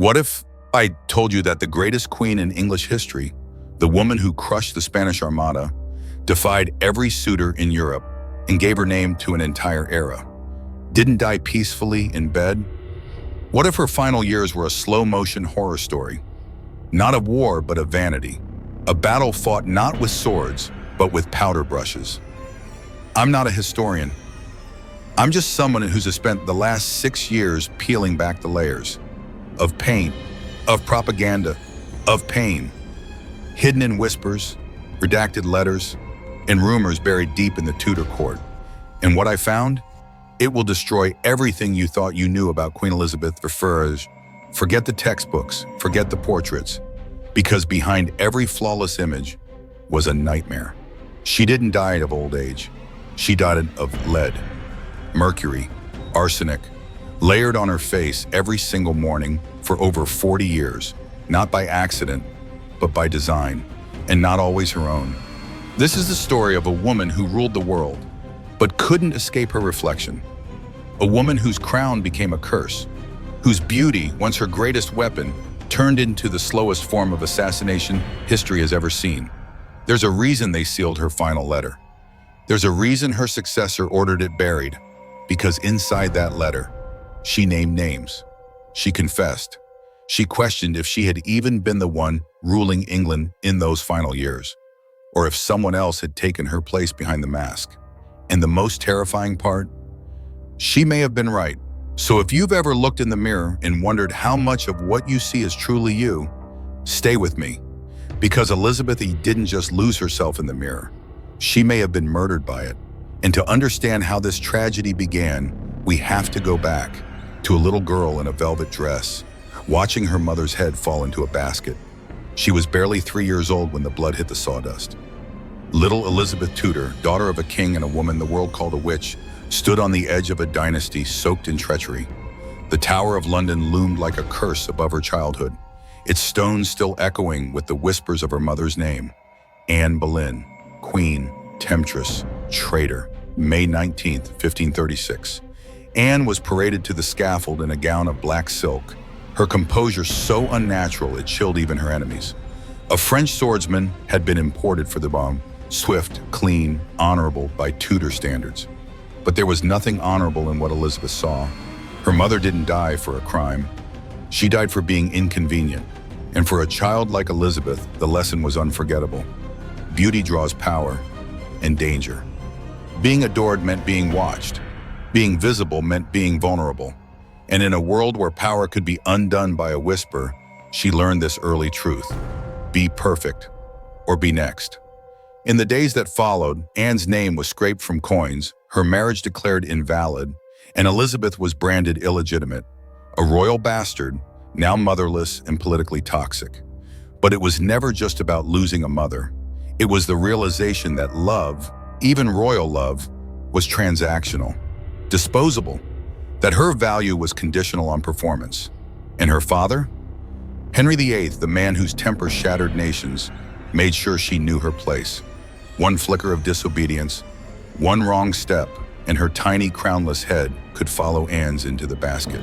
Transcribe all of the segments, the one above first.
What if I told you that the greatest queen in English history, the woman who crushed the Spanish Armada, defied every suitor in Europe and gave her name to an entire era, didn't die peacefully in bed? What if her final years were a slow-motion horror story? Not of war, but of vanity. A battle fought not with swords, but with powder brushes. I'm not a historian. I'm just someone who's spent the last 6 years peeling back the layers of pain, of propaganda, of pain, hidden in whispers, redacted letters, and rumors buried deep in the Tudor court. And what I found? It will destroy everything you thought you knew about Queen Elizabeth I. Forget the textbooks, forget the portraits, because behind every flawless image was a nightmare. She didn't die of old age. She died of lead, mercury, arsenic, layered on her face every single morning for over 40 years, not by accident, but by design, and not always her own. This is the story of a woman who ruled the world, but couldn't escape her reflection. A woman whose crown became a curse, whose beauty, once her greatest weapon, turned into the slowest form of assassination history has ever seen. There's a reason they sealed her final letter. There's a reason her successor ordered it buried, because inside that letter, she named names. She confessed. She questioned if she had even been the one ruling England in those final years, or if someone else had taken her place behind the mask. And the most terrifying part? She may have been right. So if you've ever looked in the mirror and wondered how much of what you see is truly you, stay with me. Because Elizabeth didn't just lose herself in the mirror. She may have been murdered by it. And to understand how this tragedy began, we have to go back to a little girl in a velvet dress, watching her mother's head fall into a basket. She was barely 3 years old when the blood hit the sawdust. Little Elizabeth Tudor, daughter of a king and a woman the world called a witch, stood on the edge of a dynasty soaked in treachery. The Tower of London loomed like a curse above her childhood, its stones still echoing with the whispers of her mother's name. Anne Boleyn, Queen, Temptress, Traitor. May 19th, 1536. Anne was paraded to the scaffold in a gown of black silk, her composure so unnatural it chilled even her enemies. A French swordsman had been imported for the bomb, swift, clean, honorable by Tudor standards. But there was nothing honorable in what Elizabeth saw. Her mother didn't die for a crime. She died for being inconvenient. And for a child like Elizabeth, the lesson was unforgettable. Beauty draws power and danger. Being adored meant being watched. Being visible meant being vulnerable. And in a world where power could be undone by a whisper, she learned this early truth. Be perfect, or be next. In the days that followed, Anne's name was scraped from coins, her marriage declared invalid, and Elizabeth was branded illegitimate, a royal bastard, now motherless and politically toxic. But it was never just about losing a mother. It was the realization that love, even royal love, was transactional, disposable, that her value was conditional on performance. And her father? Henry VIII, the man whose temper shattered nations, made sure she knew her place. One flicker of disobedience, one wrong step, and her tiny crownless head could follow Anne's into the basket.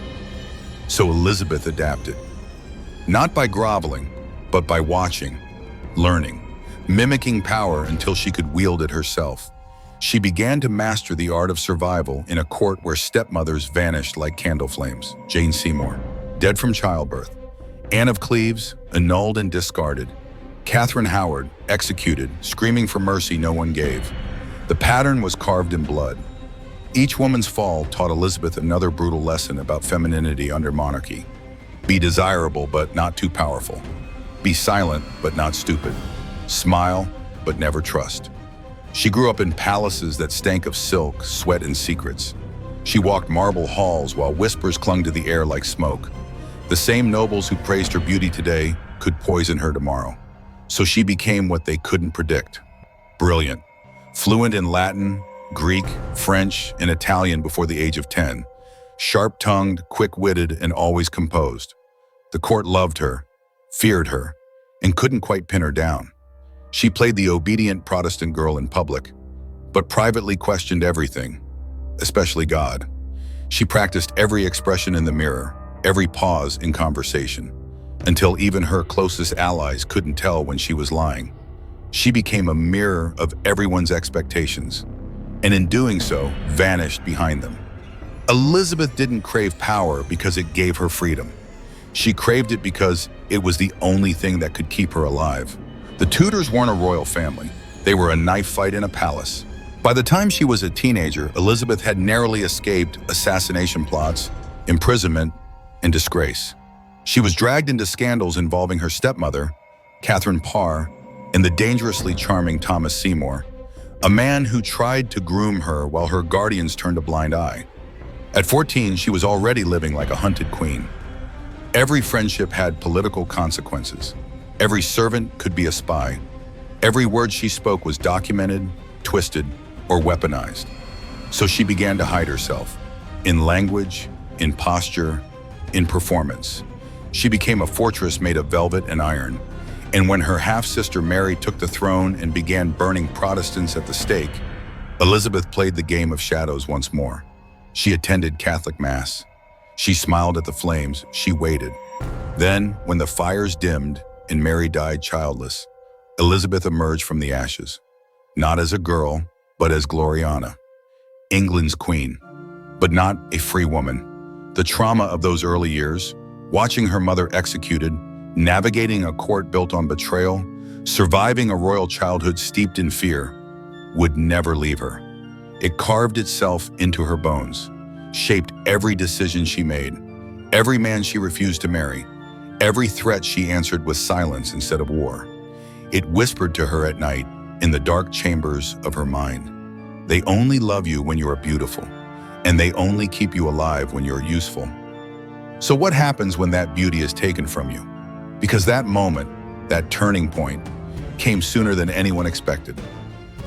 So Elizabeth adapted. Not by groveling, but by watching, learning, mimicking power until she could wield it herself. She began to master the art of survival in a court where stepmothers vanished like candle flames. Jane Seymour, dead from childbirth. Anne of Cleves, annulled and discarded. Catherine Howard, executed, screaming for mercy no one gave. The pattern was carved in blood. Each woman's fall taught Elizabeth another brutal lesson about femininity under monarchy. Be desirable, but not too powerful. Be silent, but not stupid. Smile, but never trust. She grew up in palaces that stank of silk, sweat, and secrets. She walked marble halls while whispers clung to the air like smoke. The same nobles who praised her beauty today could poison her tomorrow. So she became what they couldn't predict. Brilliant. Fluent in Latin, Greek, French, and Italian before the age of 10. Sharp-tongued, quick-witted, and always composed. The court loved her, feared her, and couldn't quite pin her down. She played the obedient Protestant girl in public, but privately questioned everything, especially God. She practiced every expression in the mirror, every pause in conversation, until even her closest allies couldn't tell when she was lying. She became a mirror of everyone's expectations, and in doing so, vanished behind them. Elizabeth didn't crave power because it gave her freedom. She craved it because it was the only thing that could keep her alive. The Tudors weren't a royal family. They were a knife fight in a palace. By the time she was a teenager, Elizabeth had narrowly escaped assassination plots, imprisonment, and disgrace. She was dragged into scandals involving her stepmother, Catherine Parr, and the dangerously charming Thomas Seymour, a man who tried to groom her while her guardians turned a blind eye. At 14, she was already living like a hunted queen. Every friendship had political consequences. Every servant could be a spy. Every word she spoke was documented, twisted, or weaponized. So she began to hide herself, in language, in posture, in performance. She became a fortress made of velvet and iron. And when her half-sister Mary took the throne and began burning Protestants at the stake, Elizabeth played the game of shadows once more. She attended Catholic Mass. She smiled at the flames. She waited. Then, when the fires dimmed and Mary died childless, Elizabeth emerged from the ashes, not as a girl, but as Gloriana, England's queen, but not a free woman. The trauma of those early years, watching her mother executed, navigating a court built on betrayal, surviving a royal childhood steeped in fear, would never leave her. It carved itself into her bones, shaped every decision she made, every man she refused to marry, every threat she answered with silence instead of war. It whispered to her at night in the dark chambers of her mind. They only love you when you are beautiful, and they only keep you alive when you're useful. So what happens when that beauty is taken from you? Because that moment, that turning point, came sooner than anyone expected.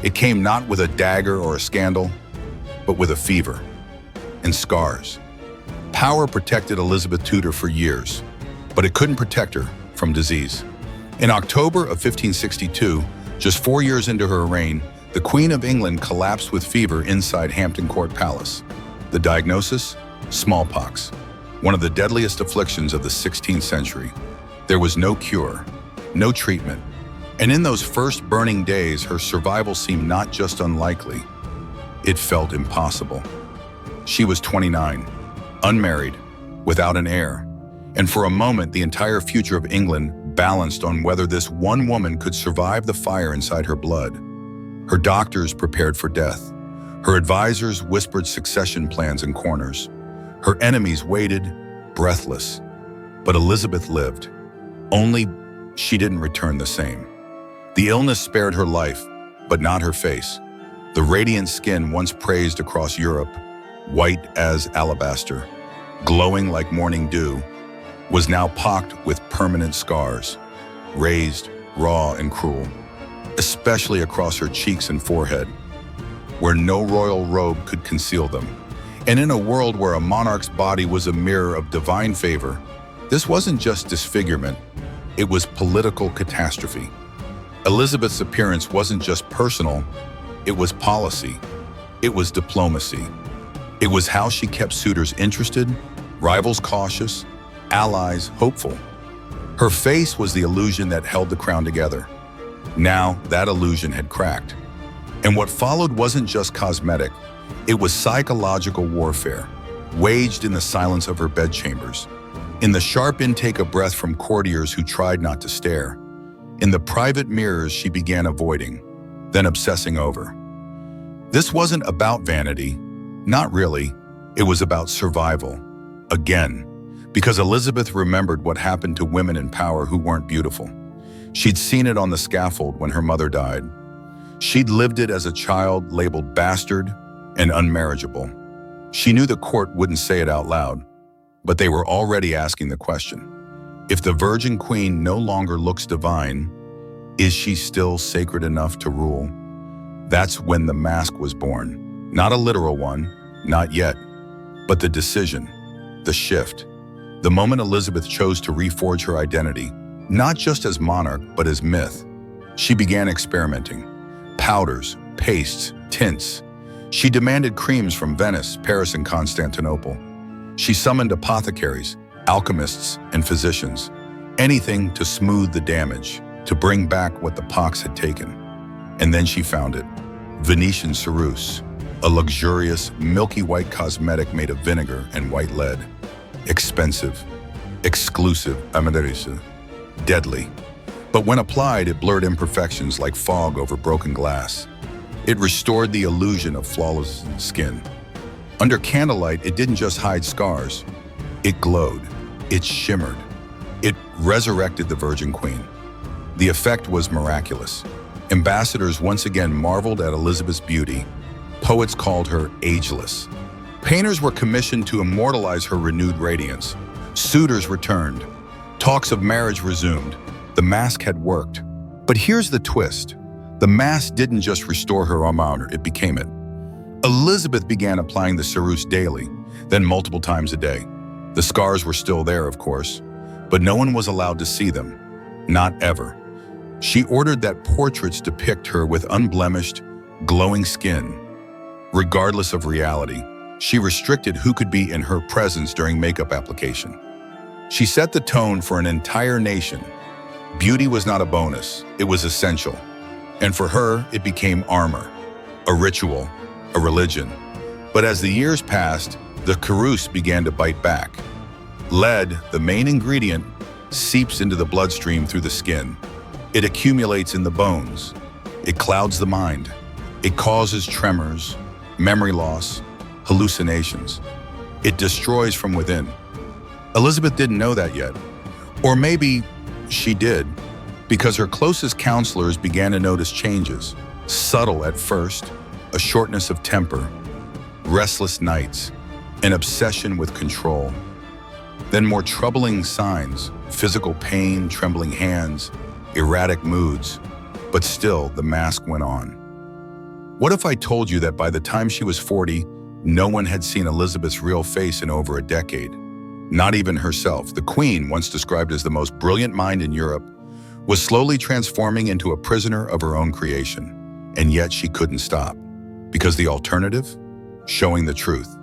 It came not with a dagger or a scandal, but with a fever and scars. Power protected Elizabeth Tudor for years, but it couldn't protect her from disease. In October of 1562, just 4 years into her reign, the Queen of England collapsed with fever inside Hampton Court Palace. The diagnosis? Smallpox, one of the deadliest afflictions of the 16th century. There was no cure, no treatment, and in those first burning days, her survival seemed not just unlikely, it felt impossible. She was 29, unmarried, without an heir, and for a moment, the entire future of England balanced on whether this one woman could survive the fire inside her blood. Her doctors prepared for death. Her advisors whispered succession plans in corners. Her enemies waited, breathless. But Elizabeth lived. Only she didn't return the same. The illness spared her life, but not her face. The radiant skin once praised across Europe, white as alabaster, glowing like morning dew, was now pocked with permanent scars, raised, raw, and cruel, especially across her cheeks and forehead, where no royal robe could conceal them. And in a world where a monarch's body was a mirror of divine favor, this wasn't just disfigurement, it was political catastrophe. Elizabeth's appearance wasn't just personal, it was policy, it was diplomacy. It was how she kept suitors interested, rivals cautious, allies hopeful. Her face was the illusion that held the crown together. Now, that illusion had cracked. And what followed wasn't just cosmetic, it was psychological warfare, waged in the silence of her bedchambers, in the sharp intake of breath from courtiers who tried not to stare, in the private mirrors she began avoiding, then obsessing over. This wasn't about vanity, not really. It was about survival, again, because Elizabeth remembered what happened to women in power who weren't beautiful. She'd seen it on the scaffold when her mother died. She'd lived it as a child, labeled bastard and unmarriageable. She knew the court wouldn't say it out loud, but they were already asking the question. If the Virgin Queen no longer looks divine, is she still sacred enough to rule? That's when the mask was born. Not a literal one, not yet, but the decision, the shift. The moment Elizabeth chose to reforge her identity, not just as monarch, but as myth, she began experimenting. Powders, pastes, tints. She demanded creams from Venice, Paris, and Constantinople. She summoned apothecaries, alchemists and physicians, anything to smooth the damage, to bring back what the pox had taken. And then she found it, Venetian Ceruse, a luxurious, milky white cosmetic made of vinegar and white lead. Expensive, exclusive, deadly. But when applied, it blurred imperfections like fog over broken glass. It restored the illusion of flawless skin. Under candlelight, it didn't just hide scars. It glowed. It shimmered. It resurrected the Virgin Queen. The effect was miraculous. Ambassadors once again marveled at Elizabeth's beauty. Poets called her ageless. Painters were commissioned to immortalize her renewed radiance. Suitors returned. Talks of marriage resumed. The mask had worked. But here's the twist. The mask didn't just restore her honor, it became it. Elizabeth began applying the Ceruse daily, then multiple times a day. The scars were still there, of course, but no one was allowed to see them. Not ever. She ordered that portraits depict her with unblemished, glowing skin. Regardless of reality, she restricted who could be in her presence during makeup application. She set the tone for an entire nation. Beauty was not a bonus, it was essential. And for her, it became armor, a ritual, a religion. But as the years passed, the Ceruse began to bite back. Lead, the main ingredient, seeps into the bloodstream through the skin. It accumulates in the bones. It clouds the mind. It causes tremors, memory loss, hallucinations. It destroys from within. Elizabeth didn't know that yet. Or maybe she did, because her closest counselors began to notice changes. Subtle at first, a shortness of temper, restless nights, an obsession with control. Then more troubling signs, physical pain, trembling hands, erratic moods, but still the mask went on. What if I told you that by the time she was 40, no one had seen Elizabeth's real face in over a decade? Not even herself, the Queen, once described as the most brilliant mind in Europe, was slowly transforming into a prisoner of her own creation. And yet she couldn't stop. Because the alternative? Showing the truth.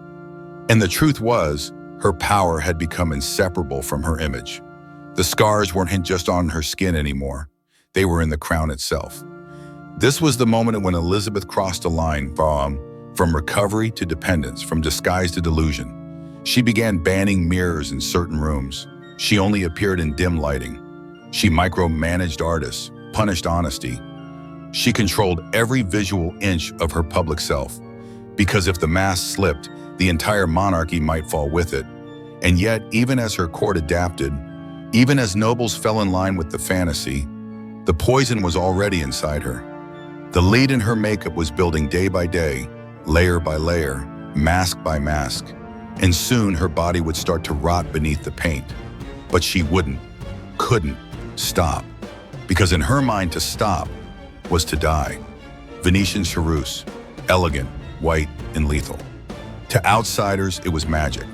And the truth was, her power had become inseparable from her image. The scars weren't just on her skin anymore. They were in the crown itself. This was the moment when Elizabeth crossed a line from recovery to dependence, from disguise to delusion. She began banning mirrors in certain rooms. She only appeared in dim lighting. She micromanaged artists, punished honesty. She controlled every visual inch of her public self, because if the mask slipped, the entire monarchy might fall with it. And yet, even as her court adapted, even as nobles fell in line with the fantasy, the poison was already inside her. The lead in her makeup was building day by day, layer by layer, mask by mask, and soon her body would start to rot beneath the paint. But she couldn't stop, because in her mind to stop was to die. Venetian Ceruse, elegant, white, and lethal. To outsiders, it was magic.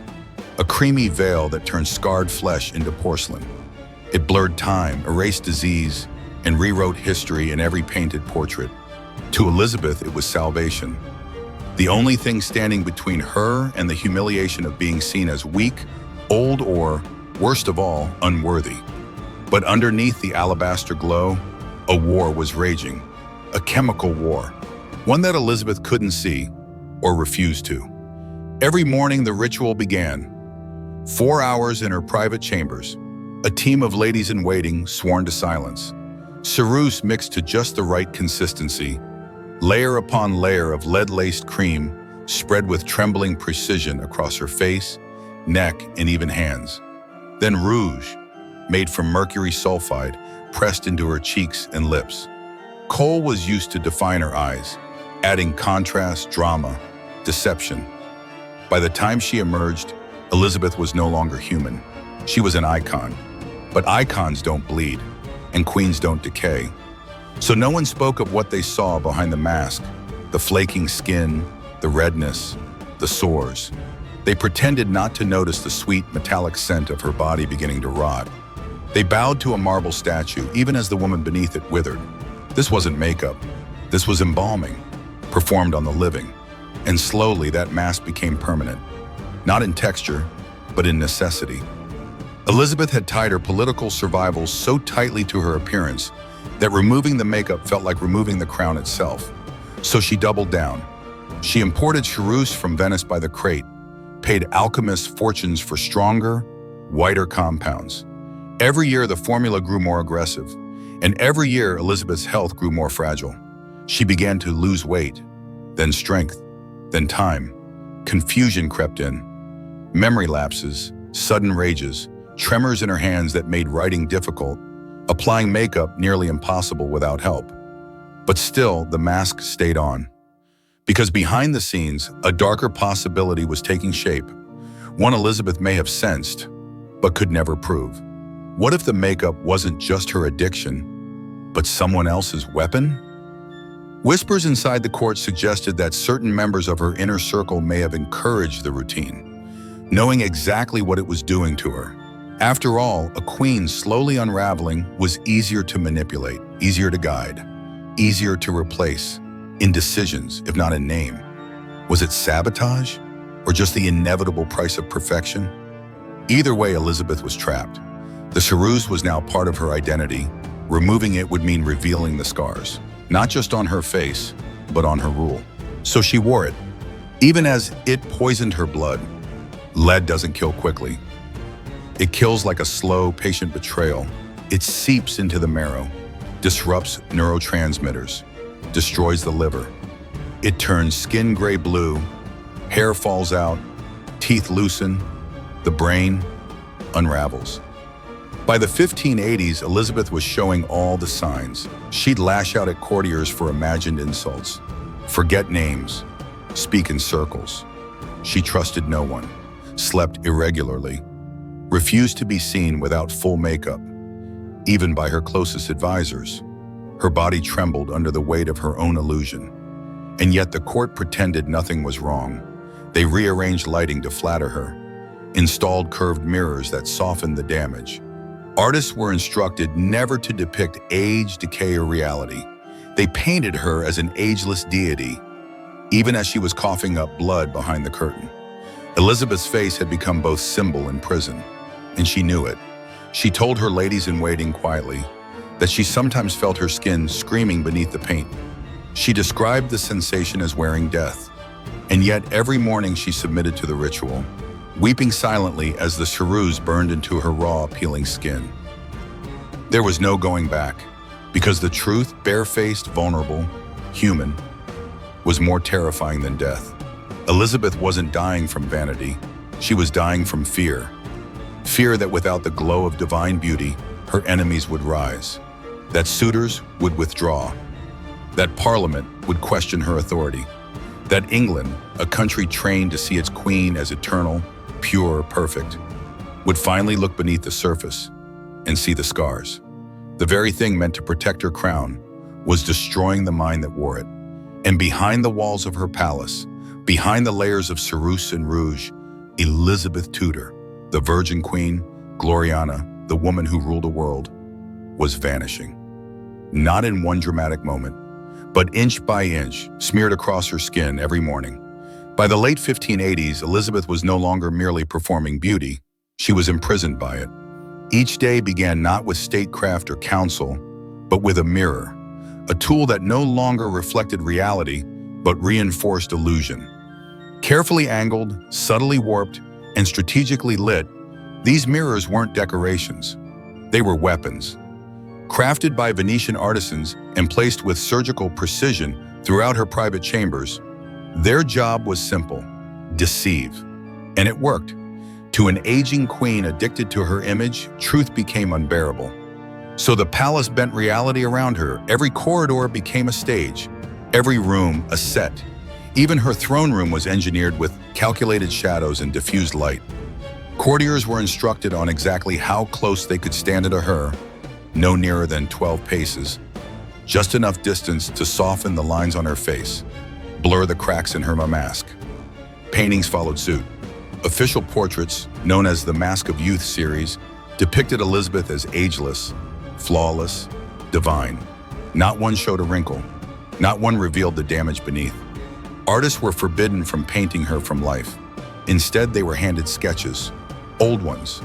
A creamy veil that turned scarred flesh into porcelain. It blurred time, erased disease, and rewrote history in every painted portrait. To Elizabeth, it was salvation. The only thing standing between her and the humiliation of being seen as weak, old, or, worst of all, unworthy. But underneath the alabaster glow, a war was raging. A chemical war. One that Elizabeth couldn't see, or refused to. Every morning the ritual began. 4 hours in her private chambers. A team of ladies-in-waiting sworn to silence. Ceruse mixed to just the right consistency. Layer upon layer of lead-laced cream spread with trembling precision across her face, neck, and even hands. Then rouge, made from mercury sulfide, pressed into her cheeks and lips. Kohl was used to define her eyes, adding contrast, drama, deception. By the time she emerged, Elizabeth was no longer human. She was an icon. But icons don't bleed, and queens don't decay. So no one spoke of what they saw behind the mask, the flaking skin, the redness, the sores. They pretended not to notice the sweet metallic scent of her body beginning to rot. They bowed to a marble statue, even as the woman beneath it withered. This wasn't makeup. This was embalming, performed on the living. And slowly that mask became permanent. Not in texture, but in necessity. Elizabeth had tied her political survival so tightly to her appearance that removing the makeup felt like removing the crown itself. So she doubled down. She imported Ceruse from Venice by the crate, paid alchemists fortunes for stronger, whiter compounds. Every year the formula grew more aggressive, and every year Elizabeth's health grew more fragile. She began to lose weight, then strength, then time. Confusion crept in. Memory lapses, sudden rages, tremors in her hands that made writing difficult, applying makeup nearly impossible without help. But still, the mask stayed on. Because behind the scenes, a darker possibility was taking shape, one Elizabeth may have sensed, but could never prove. What if the makeup wasn't just her addiction, but someone else's weapon? Whispers inside the court suggested that certain members of her inner circle may have encouraged the routine, knowing exactly what it was doing to her. After all, a queen slowly unraveling was easier to manipulate, easier to guide, easier to replace, in decisions, if not in name. Was it sabotage, or just the inevitable price of perfection? Either way, Elizabeth was trapped. The Ceruse was now part of her identity. Removing it would mean revealing the scars, not just on her face, but on her rule. So she wore it, even as it poisoned her blood. Lead doesn't kill quickly. It kills like a slow, patient betrayal. It seeps into the marrow, disrupts neurotransmitters, destroys the liver. It turns skin gray blue, hair falls out, teeth loosen, the brain unravels. By the 1580s, Elizabeth was showing all the signs. She'd lash out at courtiers for imagined insults, forget names, speak in circles. She trusted no one, slept irregularly, refused to be seen without full makeup, even by her closest advisors. Her body trembled under the weight of her own illusion. And yet the court pretended nothing was wrong. They rearranged lighting to flatter her, installed curved mirrors that softened the damage. Artists were instructed never to depict age, decay, or reality. They painted her as an ageless deity, even as she was coughing up blood behind the curtain. Elizabeth's face had become both symbol and prison, and she knew it. She told her ladies-in-waiting quietly that she sometimes felt her skin screaming beneath the paint. She described the sensation as wearing death, and yet every morning she submitted to the ritual, weeping silently as the Ceruse burned into her raw, peeling skin. There was no going back, because the truth, barefaced, vulnerable, human, was more terrifying than death. Elizabeth wasn't dying from vanity. She was dying from fear. Fear that without the glow of divine beauty, her enemies would rise, that suitors would withdraw, that Parliament would question her authority, that England, a country trained to see its queen as eternal, pure, perfect, would finally look beneath the surface and see the scars. The very thing meant to protect her crown was destroying the mind that wore it. And behind the walls of her palace, behind the layers of Ceruse and rouge, Elizabeth Tudor, the Virgin Queen, Gloriana, the woman who ruled a world, was vanishing. Not in one dramatic moment, but inch by inch, smeared across her skin every morning. By the late 1580s, Elizabeth was no longer merely performing beauty, she was imprisoned by it. Each day began not with statecraft or council, but with a mirror, a tool that no longer reflected reality, but reinforced illusion. Carefully angled, subtly warped, and strategically lit, these mirrors weren't decorations. They were weapons. Crafted by Venetian artisans and placed with surgical precision throughout her private chambers, their job was simple: deceive. And it worked. To an aging queen addicted to her image, truth became unbearable. So the palace bent reality around her. Every corridor became a stage, every room a set. Even her throne room was engineered with calculated shadows and diffused light. Courtiers were instructed on exactly how close they could stand to her, no nearer than 12 paces, just enough distance to soften the lines on her face, blur the cracks in her mask. Paintings followed suit. Official portraits, known as the Mask of Youth series, depicted Elizabeth as ageless, flawless, divine. Not one showed a wrinkle, not one revealed the damage beneath. Artists were forbidden from painting her from life. Instead, they were handed sketches, old ones,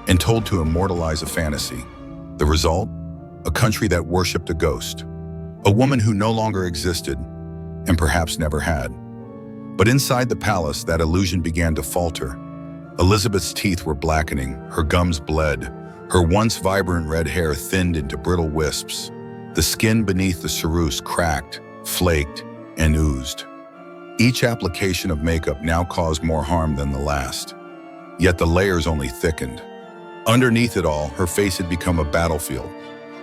and told to immortalize a fantasy. The result? A country that worshipped a ghost, a woman who no longer existed and perhaps never had. But inside the palace, that illusion began to falter. Elizabeth's teeth were blackening, her gums bled, her once vibrant red hair thinned into brittle wisps. The skin beneath the ceruse cracked, flaked, and oozed. Each application of makeup now caused more harm than the last. Yet the layers only thickened. Underneath it all, her face had become a battlefield,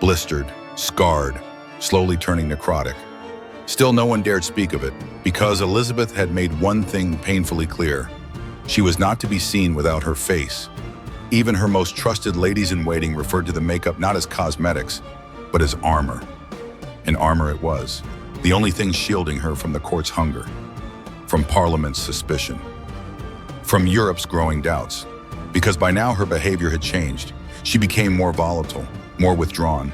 blistered, scarred, slowly turning necrotic. Still, no one dared speak of it, because Elizabeth had made one thing painfully clear. She was not to be seen without her face. Even her most trusted ladies-in-waiting referred to the makeup not as cosmetics, but as armor. And armor it was, the only thing shielding her from the court's hunger, from Parliament's suspicion, from Europe's growing doubts. Because by now her behavior had changed. She became more volatile, more withdrawn.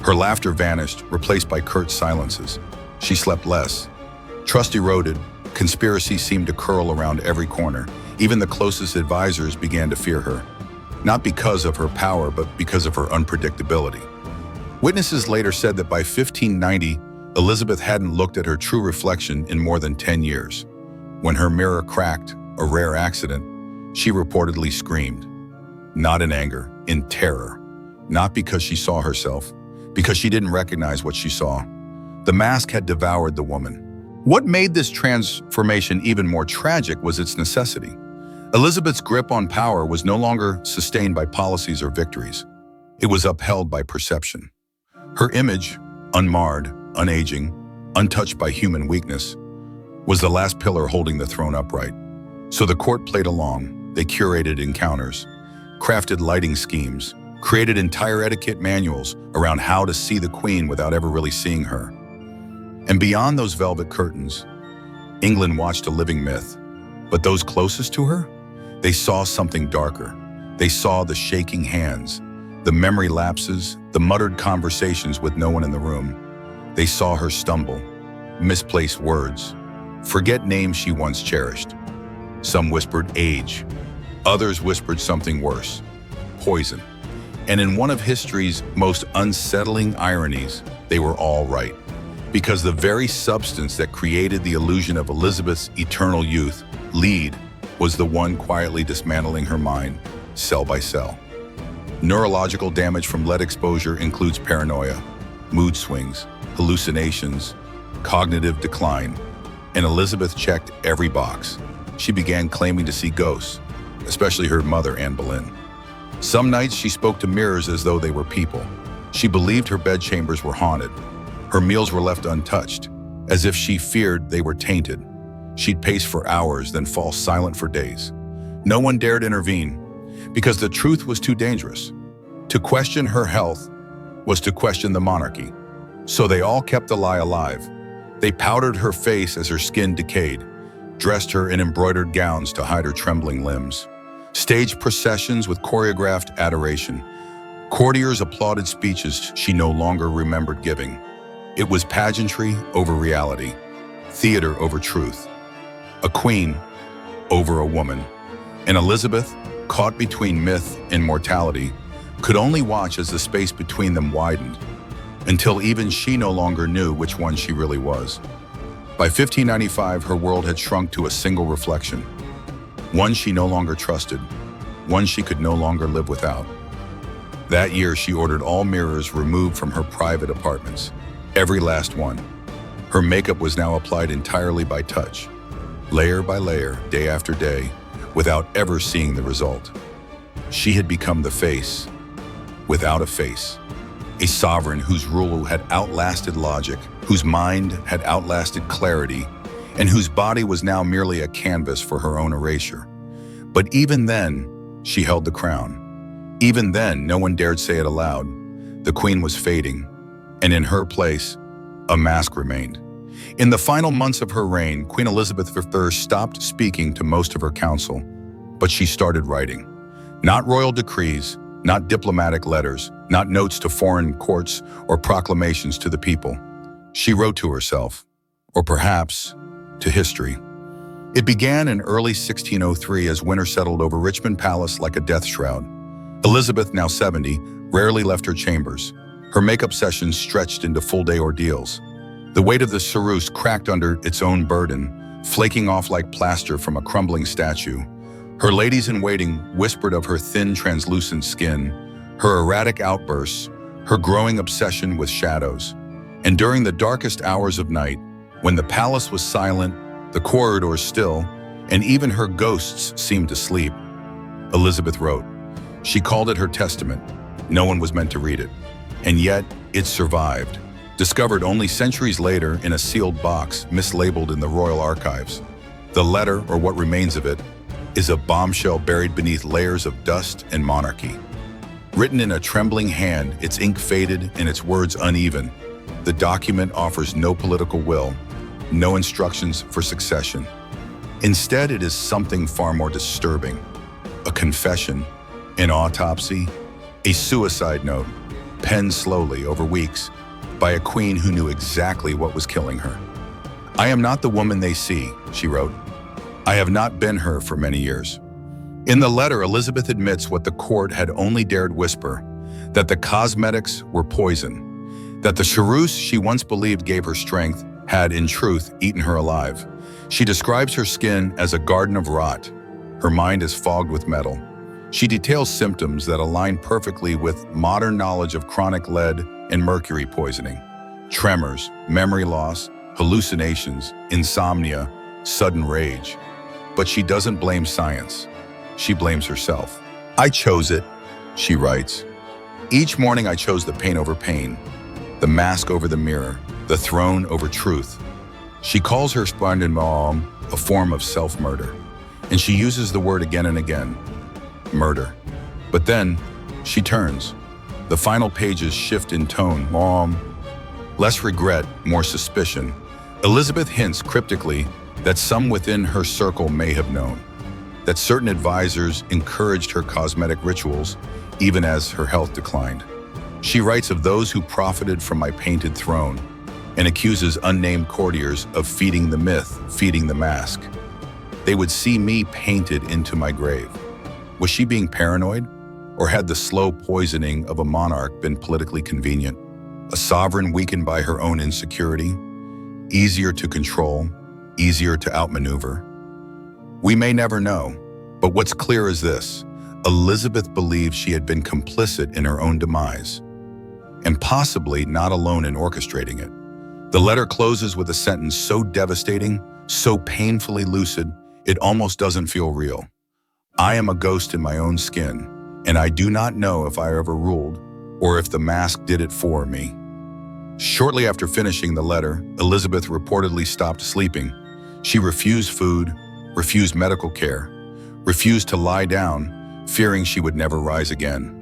Her laughter vanished, replaced by curt silences. She slept less. Trust eroded. Conspiracy seemed to curl around every corner. Even the closest advisors began to fear her. Not because of her power, but because of her unpredictability. Witnesses later said that by 1590, Elizabeth hadn't looked at her true reflection in more than 10 years. When her mirror cracked, a rare accident, she reportedly screamed. Not in anger, in terror. Not because she saw herself, because she didn't recognize what she saw. The mask had devoured the woman. What made this transformation even more tragic was its necessity. Elizabeth's grip on power was no longer sustained by policies or victories. It was upheld by perception. Her image, unmarred, unaging, untouched by human weakness, was the last pillar holding the throne upright. So the court played along. They curated encounters, crafted lighting schemes, created entire etiquette manuals around how to see the queen without ever really seeing her. And beyond those velvet curtains, England watched a living myth. But those closest to her, they saw something darker. They saw the shaking hands, the memory lapses, the muttered conversations with no one in the room. They saw her stumble, misplaced words, forget names she once cherished. Some whispered age, others whispered something worse, poison. And in one of history's most unsettling ironies, they were all right. Because the very substance that created the illusion of Elizabeth's eternal youth, lead, was the one quietly dismantling her mind, cell by cell. Neurological damage from lead exposure includes paranoia, mood swings, hallucinations, cognitive decline, and Elizabeth checked every box. She began claiming to see ghosts, especially her mother, Anne Boleyn. Some nights she spoke to mirrors as though they were people. She believed her bedchambers were haunted. Her meals were left untouched, as if she feared they were tainted. She'd pace for hours, then fall silent for days. No one dared intervene, because the truth was too dangerous. To question her health was to question the monarchy. So they all kept the lie alive. They powdered her face as her skin decayed, dressed her in embroidered gowns to hide her trembling limbs, staged processions with choreographed adoration. Courtiers applauded speeches she no longer remembered giving. It was pageantry over reality, theater over truth, a queen over a woman. And Elizabeth, caught between myth and mortality, could only watch as the space between them widened, until even she no longer knew which one she really was. By 1595, her world had shrunk to a single reflection, one she no longer trusted, one she could no longer live without. That year, she ordered all mirrors removed from her private apartments, every last one. Her makeup was now applied entirely by touch, layer by layer, day after day, without ever seeing the result. She had become the face without a face, a sovereign whose rule had outlasted logic, whose mind had outlasted clarity, and whose body was now merely a canvas for her own erasure. But even then, she held the crown. Even then, no one dared say it aloud. The queen was fading, and in her place, a mask remained. In the final months of her reign, Queen Elizabeth I stopped speaking to most of her council, but she started writing. Not royal decrees, not diplomatic letters, not notes to foreign courts or proclamations to the people. She wrote to herself, or perhaps to history. It began in early 1603 as winter settled over Richmond Palace like a death shroud. Elizabeth, now 70, rarely left her chambers. Her makeup sessions stretched into full-day ordeals. The weight of the Ceruse cracked under its own burden, flaking off like plaster from a crumbling statue. Her ladies-in-waiting whispered of her thin, translucent skin, her erratic outbursts, her growing obsession with shadows. And during the darkest hours of night, when the palace was silent, the corridors still, and even her ghosts seemed to sleep, Elizabeth wrote. She called it her testament. No one was meant to read it. And yet, it survived. Discovered only centuries later in a sealed box mislabeled in the royal archives. The letter, or what remains of it, is a bombshell buried beneath layers of dust and monarchy. Written in a trembling hand, its ink faded and its words uneven, the document offers no political will, no instructions for succession. Instead, it is something far more disturbing. A confession, an autopsy, a suicide note, penned slowly over weeks by a queen who knew exactly what was killing her. "I am not the woman they see," she wrote. "I have not been her for many years." In the letter, Elizabeth admits what the court had only dared whisper, that the cosmetics were poison, that the Ceruse she once believed gave her strength had, in truth, eaten her alive. She describes her skin as a garden of rot. Her mind is fogged with metal. She details symptoms that align perfectly with modern knowledge of chronic lead and mercury poisoning. Tremors, memory loss, hallucinations, insomnia, sudden rage. But she doesn't blame science. She blames herself. "I chose it," she writes. "Each morning I chose the pain over pain, the mask over the mirror, the throne over truth." She calls her splendid a form of self-murder, and she uses the word again and again. Murder. But then, she turns. The final pages shift in tone. Less regret, more suspicion. Elizabeth hints cryptically that some within her circle may have known, that certain advisors encouraged her cosmetic rituals even as her health declined. She writes of those who profited from my painted throne and accuses unnamed courtiers of feeding the myth, feeding the mask. They would see me painted into my grave. Was she being paranoid? Or had the slow poisoning of a monarch been politically convenient? A sovereign weakened by her own insecurity? Easier to control, easier to outmaneuver? We may never know, but what's clear is this. Elizabeth believed she had been complicit in her own demise, and possibly not alone in orchestrating it. The letter closes with a sentence so devastating, so painfully lucid, it almost doesn't feel real. "I am a ghost in my own skin, and I do not know if I ever ruled or if the mask did it for me." Shortly after finishing the letter, Elizabeth reportedly stopped sleeping. She refused food, refused medical care, refused to lie down, fearing she would never rise again.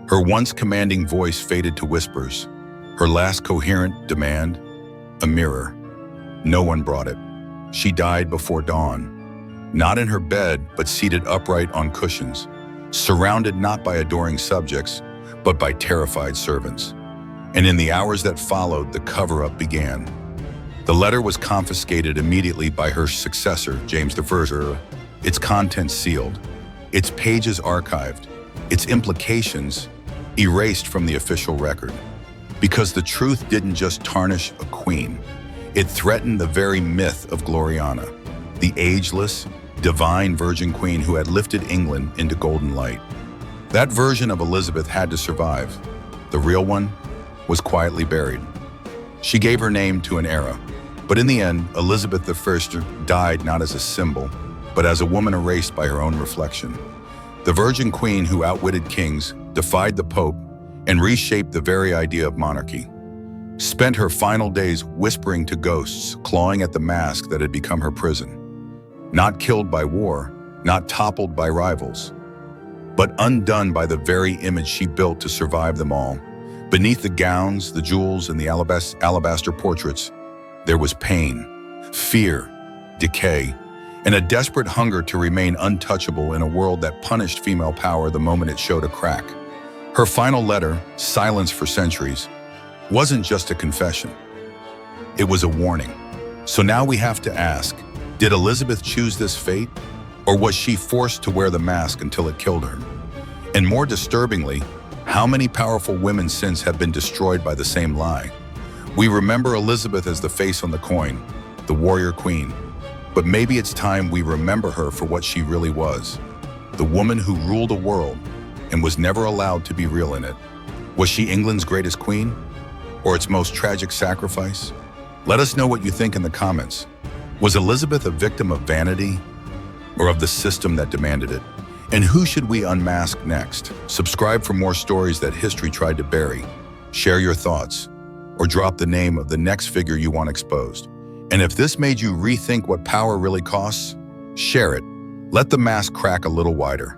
Her once commanding voice faded to whispers. Her last coherent demand, a mirror. No one brought it. She died before dawn. Not in her bed, but seated upright on cushions, surrounded not by adoring subjects, but by terrified servants. And in the hours that followed, the cover-up began. The letter was confiscated immediately by her successor, James I, its contents sealed, its pages archived, its implications erased from the official record. Because the truth didn't just tarnish a queen, it threatened the very myth of Gloriana, the ageless, divine virgin queen who had lifted England into golden light. That version of Elizabeth had to survive. The real one was quietly buried. She gave her name to an era, but in the end, Elizabeth I died not as a symbol, but as a woman erased by her own reflection. The virgin queen who outwitted kings, defied the Pope, and reshaped the very idea of monarchy. Spent her final days whispering to ghosts, clawing at the mask that had become her prison. Not killed by war, not toppled by rivals, but undone by the very image she built to survive them all. Beneath the gowns, the jewels, and the alabaster portraits, there was pain, fear, decay, and a desperate hunger to remain untouchable in a world that punished female power the moment it showed a crack. Her final letter, silenced for centuries, wasn't just a confession. It was a warning. So now we have to ask, did Elizabeth choose this fate, or was she forced to wear the mask until it killed her? And more disturbingly, how many powerful women since have been destroyed by the same lie? We remember Elizabeth as the face on the coin, the warrior queen. But maybe it's time we remember her for what she really was. The woman who ruled a world and was never allowed to be real in it. Was she England's greatest queen? Or its most tragic sacrifice? Let us know what you think in the comments. Was Elizabeth a victim of vanity or of the system that demanded it? And who should we unmask next? Subscribe for more stories that history tried to bury. Share your thoughts, or drop the name of the next figure you want exposed. And if this made you rethink what power really costs, share it. Let the mask crack a little wider.